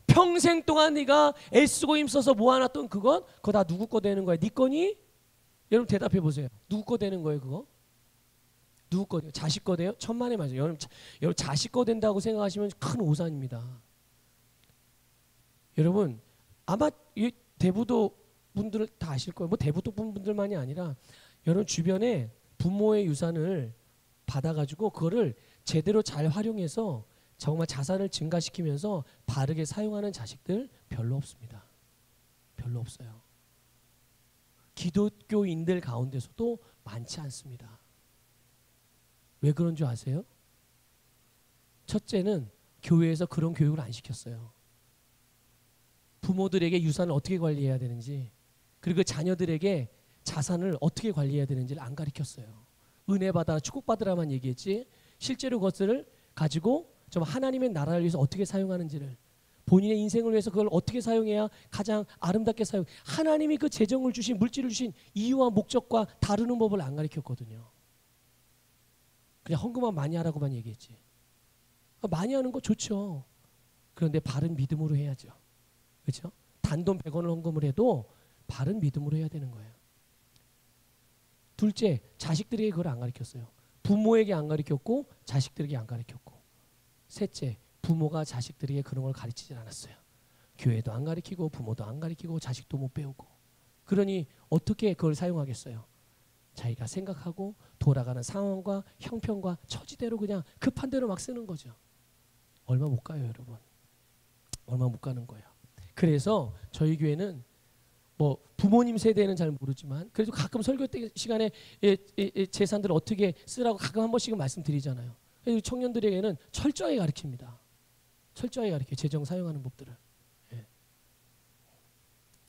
평생 동안 네가 애쓰고 힘써서 모아놨던 그거 다 누구 거 되는 거야? 네 거니? 여러분 대답해 보세요. 누구 거 되는 거예요 그거? 누구 거 돼요? 자식 거 돼요? 천만에 맞아요. 여러분 자식 거 된다고 생각하시면 큰 오산입니다. 여러분 아마 이 대부도 분들 다 아실 거예요. 뭐 대부도 분들만이 아니라 여러분 주변에 부모의 유산을 받아가지고 그거를 제대로 잘 활용해서 정말 자산을 증가시키면서 바르게 사용하는 자식들 별로 없습니다. 별로 없어요. 기독교인들 가운데서도 많지 않습니다. 왜 그런 줄 아세요? 첫째는 교회에서 그런 교육을 안 시켰어요. 부모들에게 유산을 어떻게 관리해야 되는지, 그리고 자녀들에게 자산을 어떻게 관리해야 되는지를 안 가르쳤어요. 은혜 받아 축복받으라만 얘기했지 실제로 그것을 가지고 좀 하나님의 나라를 위해서 어떻게 사용하는지를, 본인의 인생을 위해서 그걸 어떻게 사용해야 가장 아름답게 사용, 하나님이 그 재정을 주신, 물질을 주신 이유와 목적과 다루는 법을 안 가르쳤거든요. 그냥 헌금만 많이 하라고만 얘기했지. 많이 하는 거 좋죠. 그런데 바른 믿음으로 해야죠. 그렇죠? 단돈 100원을 헌금을 해도 바른 믿음으로 해야 되는 거예요. 둘째, 자식들에게 그걸 안 가르쳤어요. 부모에게 안 가르쳤고 자식들에게 안 가르쳤고. 셋째, 부모가 자식들에게 그런 걸 가르치질 않았어요. 교회도 안 가르치고 부모도 안 가르치고 자식도 못 배우고. 그러니 어떻게 그걸 사용하겠어요? 자기가 생각하고 돌아가는 상황과 형편과 처지대로 그냥 급한 대로 막 쓰는 거죠. 얼마 못 가요, 여러분. 얼마 못 가는 거예요. 그래서 저희 교회는 뭐 부모님 세대는 잘 모르지만 그래도 가끔 설교 때 시간에 재산들을 어떻게 쓰라고 가끔 한 번씩은 말씀드리잖아요. 청년들에게는 철저히 가르칩니다. 철저히 가르쳐요. 재정 사용하는 법들을. 예.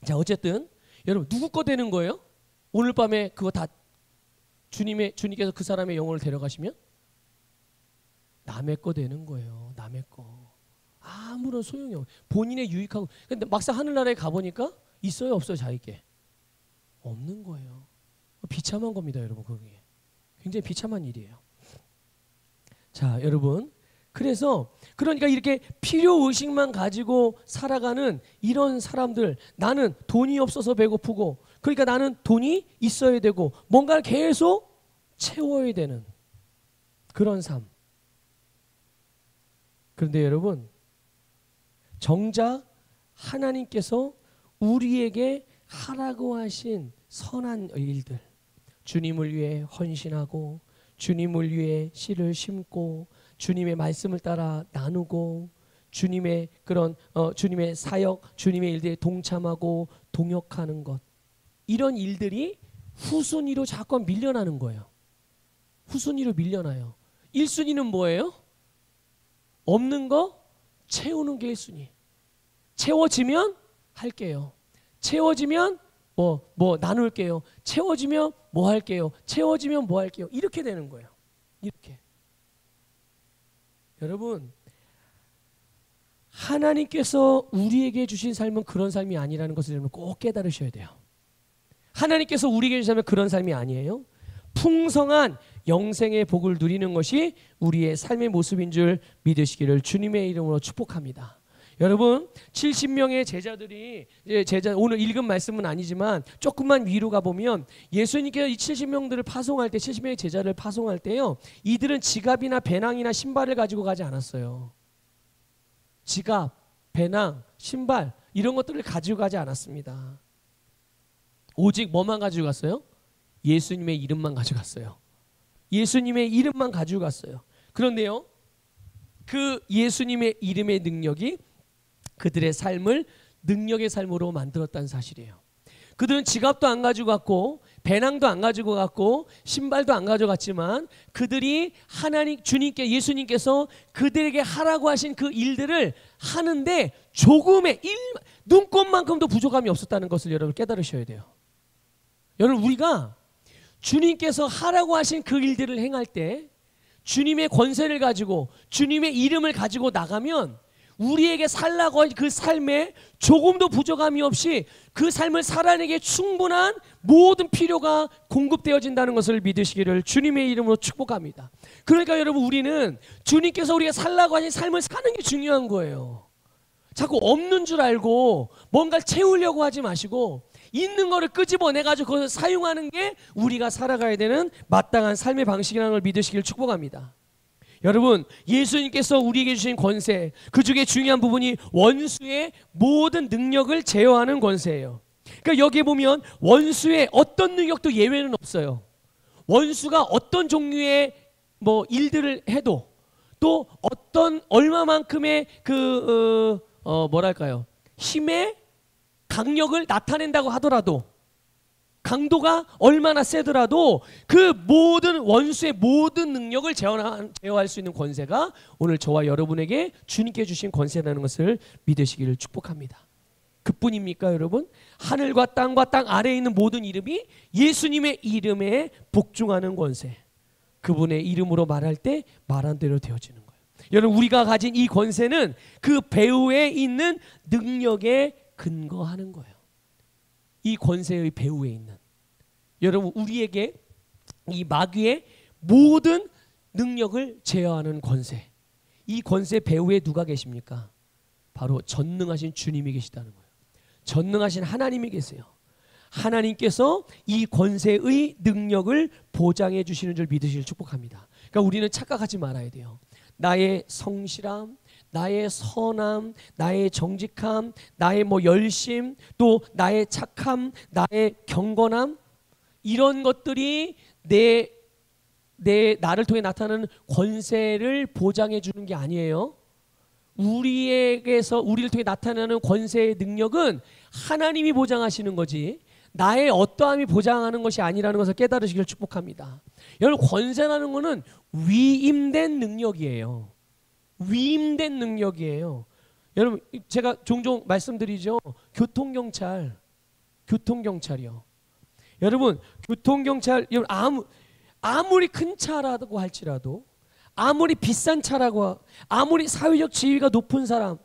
자, 어쨌든 여러분 누구 거 되는 거예요? 오늘 밤에 그거 다 주님께서 그 사람의 영혼을 데려가시면 남의 거 되는 거예요. 남의 거. 아무런 소용이 없어요. 본인의 유익하고. 근데 막상 하늘나라에 가보니까 있어요 없어요 자기께? 없는 거예요. 비참한 겁니다 여러분. 그게 굉장히 비참한 일이에요. 자 여러분, 그러니까 이렇게 필요의식만 가지고 살아가는 이런 사람들, 나는 돈이 없어서 배고프고, 그러니까 나는 돈이 있어야 되고 뭔가를 계속 채워야 되는 그런 삶. 그런데 여러분, 정작 하나님께서 우리에게 하라고 하신 선한 일들, 주님을 위해 헌신하고 주님을 위해 씨를 심고 주님의 말씀을 따라 나누고 주님의 주님의 사역, 주님의 일들에 동참하고 동역하는 것, 이런 일들이 후순위로 자꾸 밀려나는 거예요. 후순위로 밀려나요. 1순위는 뭐예요? 없는 거 채우는 게 1순위. 채워지면 할게요. 채워지면 뭐 나눌게요. 채워지면 뭐 할게요. 채워지면 뭐 할게요. 이렇게 되는 거예요. 이렇게. 여러분, 하나님께서 우리에게 주신 삶은 그런 삶이 아니라는 것을 여러분 꼭 깨달으셔야 돼요. 하나님께서 우리에게 주신 삶은 그런 삶이 아니에요. 풍성한 영생의 복을 누리는 것이 우리의 삶의 모습인 줄 믿으시기를 주님의 이름으로 축복합니다. 여러분, 70명의 제자들이 오늘 읽은 말씀은 아니지만 조금만 위로 가보면 예수님께서 이 70명들을 파송할 때, 70명의 제자를 파송할 때요, 이들은 지갑이나 배낭이나 신발을 가지고 가지 않았어요. 지갑, 배낭, 신발 이런 것들을 가지고 가지 않았습니다. 오직 뭐만 가지고 갔어요? 예수님의 이름만 가지고 갔어요. 예수님의 이름만 가지고 갔어요. 그런데요, 그 예수님의 이름의 능력이 그들의 삶을 능력의 삶으로 만들었다는 사실이에요. 그들은 지갑도 안 가지고 갔고 배낭도 안 가지고 갔고 신발도 안 가져갔지만 그들이 예수님께서 그들에게 하라고 하신 그 일들을 하는데 조금의 눈꼽만큼도 부족함이 없었다는 것을 여러분 깨달으셔야 돼요. 여러분, 우리가 주님께서 하라고 하신 그 일들을 행할 때 주님의 권세를 가지고 주님의 이름을 가지고 나가면 우리에게 살라고 한 그 삶에 조금도 부족함이 없이 그 삶을 살아내기에 충분한 모든 필요가 공급되어진다는 것을 믿으시기를 주님의 이름으로 축복합니다. 그러니까 여러분, 우리는 주님께서 우리가 살라고 하신 삶을 사는 게 중요한 거예요. 자꾸 없는 줄 알고 뭔가를 채우려고 하지 마시고 있는 거를 끄집어내가지고 그것을 사용하는 게 우리가 살아가야 되는 마땅한 삶의 방식이라는 걸 믿으시길 축복합니다. 여러분, 예수님께서 우리에게 주신 권세, 그 중에 중요한 부분이 원수의 모든 능력을 제어하는 권세예요. 그러니까 여기에 보면 원수의 어떤 능력도 예외는 없어요. 원수가 어떤 종류의 일들을 해도 또 어떤 얼마만큼의 뭐랄까요, 힘의 강력을 나타낸다고 하더라도, 강도가 얼마나 세더라도 그 모든 원수의 모든 능력을 제어할 수 있는 권세가 오늘 저와 여러분에게 주님께 주신 권세라는 것을 믿으시기를 축복합니다. 그뿐입니까 여러분? 하늘과 땅과 땅 아래에 있는 모든 이름이 예수님의 이름에 복종하는 권세, 그분의 이름으로 말할 때 말한 대로 되어지는 거예요. 여러분, 우리가 가진 이 권세는 그 배후에 있는 능력에 근거하는 거예요. 이 권세의 배후에 있는, 여러분, 우리에게 이 마귀의 모든 능력을 제어하는 권세, 이 권세 배후에 누가 계십니까? 바로 전능하신 주님이 계시다는 거예요. 전능하신 하나님이 계세요. 하나님께서 이 권세의 능력을 보장해 주시는 줄 믿으시길 축복합니다. 그러니까 우리는 착각하지 말아야 돼요. 나의 성실함, 나의 선함, 나의 정직함, 나의 열심, 또 나의 착함, 나의 경건함, 이런 것들이 나를 통해 나타나는 권세를 보장해 주는 게 아니에요. 우리를 통해 나타나는 권세의 능력은 하나님이 보장하시는 거지 나의 어떠함이 보장하는 것이 아니라는 것을 깨달으시길 축복합니다. 여러분, 권세라는 것은 위임된 능력이에요. 위임된 능력이에요. 여러분, 제가 종종 말씀드리죠. 교통경찰이요. 여러분, 교통경찰, 아무리 큰 차라고 할지라도, 아무리 비싼 차라고, 아무리 사회적 지위가 높은 사람,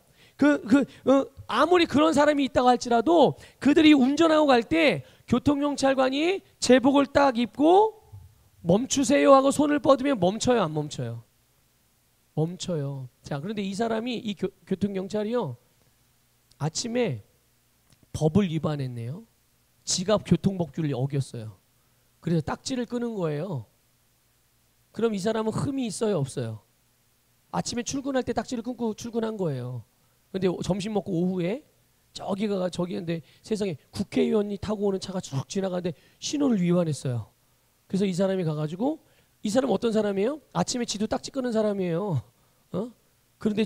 아무리 그런 사람이 있다고 할지라도 그들이 운전하고 갈 때 교통경찰관이 제복을 딱 입고 멈추세요 하고 손을 뻗으면 멈춰요, 안 멈춰요? 멈춰요. 자, 그런데 이 사람이, 이 교통경찰이요, 아침에 법을 위반했네요. 지가 교통법규를 어겼어요. 그래서 딱지를 끄는 거예요. 그럼 이 사람은 흠이 있어요, 없어요? 아침에 출근할 때 딱지를 끊고 출근한 거예요. 근데 점심 먹고 오후에 저기인데 세상에 국회의원이 타고 오는 차가 쭉 지나가는데 신호를 위반했어요. 그래서 이 사람이 가가지고, 이 사람 어떤 사람이에요? 아침에 지도 딱지 끄는 사람이에요. 그런데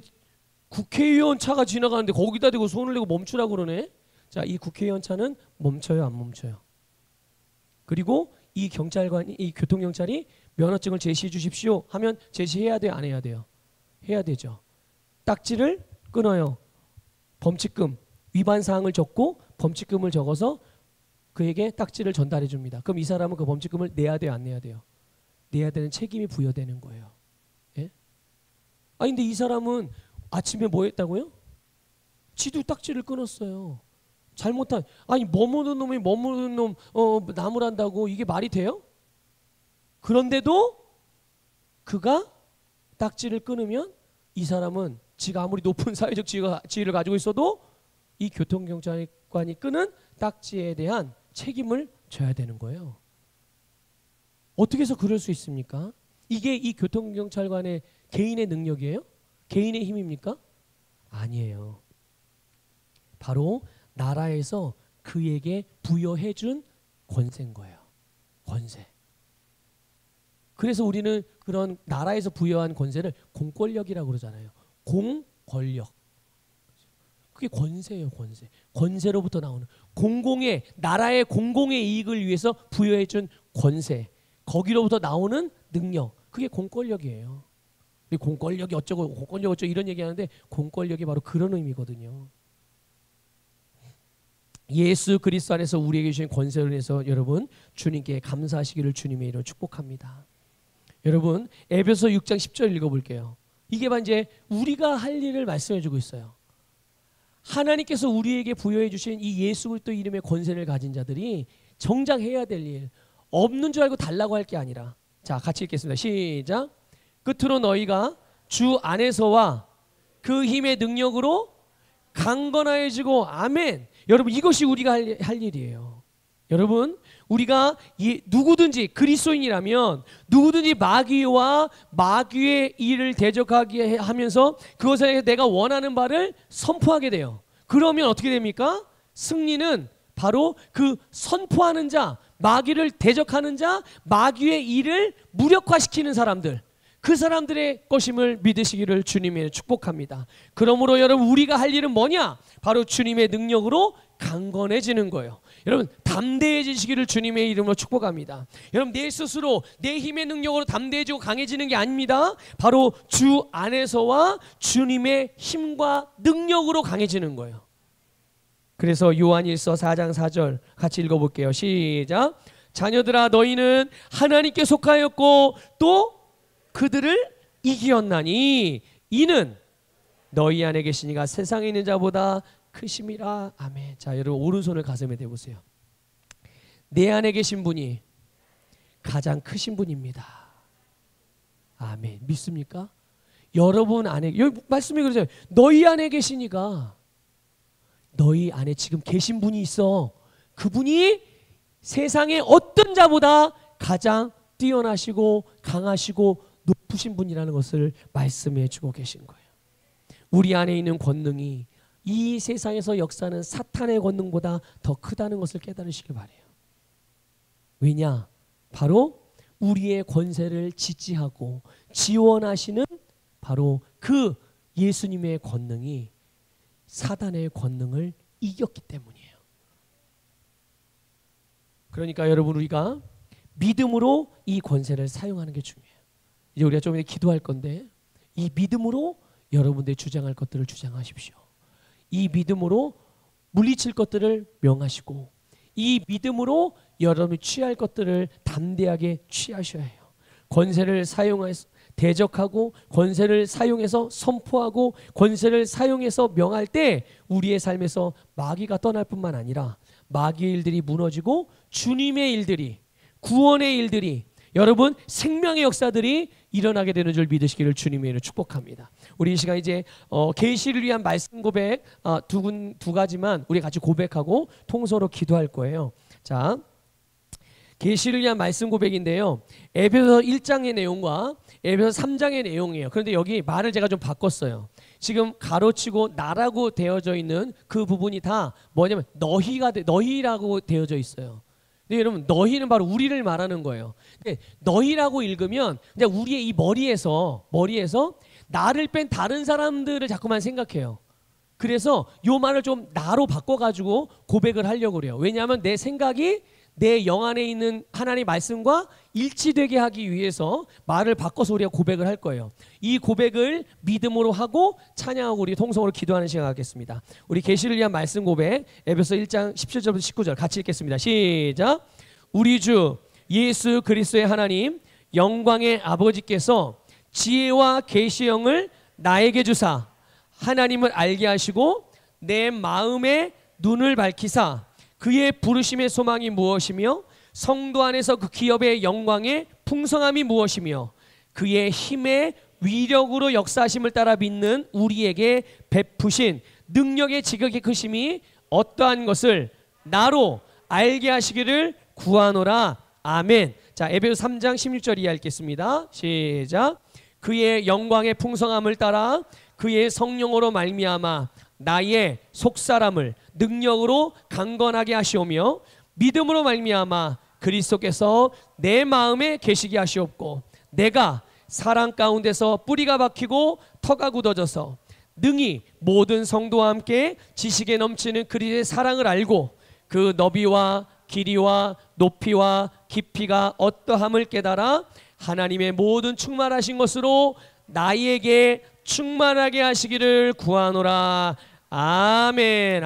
국회의원 차가 지나가는데 거기다 대고 손을 대고 멈추라고 그러네. 자, 이 국회의원 차는 멈춰요, 안 멈춰요? 그리고 이 교통경찰이 면허증을 제시해 주십시오 하면 제시해야 돼요, 안 해야 돼요? 해야 되죠. 딱지를 끊어요. 범칙금, 위반 사항을 적고 범칙금을 적어서 그에게 딱지를 전달해 줍니다. 그럼 이 사람은 그 범칙금을 내야 돼요, 안 내야 돼요? 내야 되는 책임이 부여되는 거예요. 예? 근데 이 사람은 아침에 뭐 했다고요? 지도 딱지를 끊었어요. 잘못한, 머무는 놈이 머무는 놈 나무란다고, 이게 말이 돼요? 그런데도 그가 딱지를 끊으면 이 사람은 지가 아무리 높은 사회적 지위를 가지고 있어도 이 교통경찰관이 끄는 딱지에 대한 책임을 져야 되는 거예요. 어떻게 해서 그럴 수 있습니까? 이게 이 교통경찰관의 개인의 능력이에요? 개인의 힘입니까? 아니에요. 바로 나라에서 그에게 부여해 준 권세인 거예요. 권세. 그래서 우리는 그런 나라에서 부여한 권세를 공권력이라고 그러잖아요. 공권력. 그게 권세예요, 권세. 권세로부터 나오는 나라의 공공의 이익을 위해서 부여해 준 권세. 거기로부터 나오는 능력. 그게 공권력이에요. 공권력이 어쩌고 공권력 어쩌고 이런 얘기하는데 공권력이 바로 그런 의미거든요. 예수 그리스도 안에서 우리에게 주신 권세를 인해서 여러분 주님께 감사하시기를 주님의 이름으로 축복합니다. 여러분 에베소 6장 10절 읽어볼게요. 이게 이제 우리가 할 일을 말씀해 주고 있어요. 하나님께서 우리에게 부여해 주신 이 예수 그리스도 이름의 권세를 가진 자들이 정작 해야 될 일, 없는 줄 알고 달라고 할 게 아니라, 자 같이 읽겠습니다. 시작. 끝으로 너희가 주 안에서와 그 힘의 능력으로 강건해지고 아멘. 여러분 이것이 우리가 할 일이에요. 여러분 우리가 누구든지 그리스도인이라면 누구든지 마귀와 마귀의 일을 대적하게 하면서 그것에 내가 원하는 바를 선포하게 돼요. 그러면 어떻게 됩니까? 승리는 바로 그 선포하는 자, 마귀를 대적하는 자, 마귀의 일을 무력화시키는 사람들, 그 사람들의 것임을 믿으시기를 주님의 축복합니다. 그러므로 여러분 우리가 할 일은 뭐냐? 바로 주님의 능력으로 강건해지는 거예요. 여러분 담대해지시기를 주님의 이름으로 축복합니다. 여러분 내 스스로 내 힘의 능력으로 담대해지고 강해지는 게 아닙니다. 바로 주 안에서와 주님의 힘과 능력으로 강해지는 거예요. 그래서 요한일서 4장 4절 같이 읽어볼게요. 시작. 자녀들아 너희는 하나님께 속하였고 또 그들을 이기었나니 이는 너희 안에 계신 이가 세상에 있는 자보다 크심이라. 아멘. 자 여러분 오른손을 가슴에 대보세요. 내 안에 계신 분이 가장 크신 분입니다. 아멘. 믿습니까? 여러분 안에, 여기 말씀이 그러잖아요. 너희 안에 계시니까 너희 안에 지금 계신 분이 있어. 그분이 세상의 어떤 자보다 가장 뛰어나시고 강하시고 높으신 분이라는 것을 말씀해 주고 계신 거예요. 우리 안에 있는 권능이 이 세상에서 역사하는 사탄의 권능보다 더 크다는 것을 깨달으시길 바라요. 왜냐? 바로 우리의 권세를 지지하고 지원하시는 바로 그 예수님의 권능이 사단의 권능을 이겼기 때문이에요. 그러니까 여러분 우리가 믿음으로 이 권세를 사용하는 게 중요해요. 이제 우리가 좀 이따 기도할 건데 이 믿음으로 여러분들이 주장할 것들을 주장하십시오. 이 믿음으로 물리칠 것들을 명하시고 이 믿음으로 여러분이 취할 것들을 담대하게 취하셔야 해요. 권세를 사용해서 대적하고 권세를 사용해서 선포하고 권세를 사용해서 명할 때 우리의 삶에서 마귀가 떠날 뿐만 아니라 마귀의 일들이 무너지고 주님의 일들이, 구원의 일들이, 여러분 생명의 역사들이 일어나게 되는 줄 믿으시기를 주님의 이름으로 축복합니다. 우리 이 시간 이제 계시를 위한 말씀 고백 두 가지만 우리 같이 고백하고 통서로 기도할 거예요. 자, 계시를 위한 말씀 고백인데요. 에베소 1장의 내용과 에베소 3장의 내용이에요. 그런데 여기 말을 제가 좀 바꿨어요. 지금 가로치고 나라고 되어져 있는 그 부분이 다 뭐냐면 너희라고 되어져 있어요. 근데 여러분 너희는 바로 우리를 말하는 거예요. 근데 너희라고 읽으면 그냥 우리의 이 머리에서 나를 뺀 다른 사람들을 자꾸만 생각해요. 그래서 요 말을 좀 나로 바꿔가지고 고백을 하려고 그래요. 왜냐하면 내 생각이 내 영 안에 있는 하나님의 말씀과 일치되게 하기 위해서 말을 바꿔서 우리가 고백을 할 거예요. 이 고백을 믿음으로 하고 찬양하고 우리 통성으로 기도하는 시간 갖겠습니다. 우리 계시를 위한 말씀 고백 에베소 1장 17절부터 19절 같이 읽겠습니다. 시작. 우리 주 예수 그리스도의 하나님 영광의 아버지께서 지혜와 계시의 영을 나에게 주사 하나님을 알게 하시고 내 마음의 눈을 밝히사 그의 부르심의 소망이 무엇이며 성도 안에서 그 기업의 영광의 풍성함이 무엇이며 그의 힘의 위력으로 역사하심을 따라 믿는 우리에게 베푸신 능력의 지극히 크심이 어떠한 것을 나로 알게 하시기를 구하노라. 아멘. 자, 에베소 3장 16절 이하 읽겠습니다. 시작. 그의 영광의 풍성함을 따라 그의 성령으로 말미암아 나의 속사람을 능력으로 강건하게 하시오며 믿음으로 말미암아 그리스도께서 내 마음에 계시게 하시옵고 내가 사랑 가운데서 뿌리가 박히고 터가 굳어져서 능히 모든 성도와 함께 지식에 넘치는 그리스도의 사랑을 알고 그 너비와 길이와 높이와 깊이가 어떠함을 깨달아 하나님의 모든 충만하신 것으로 나에게 충만하게 하시기를 구하노라. 아멘.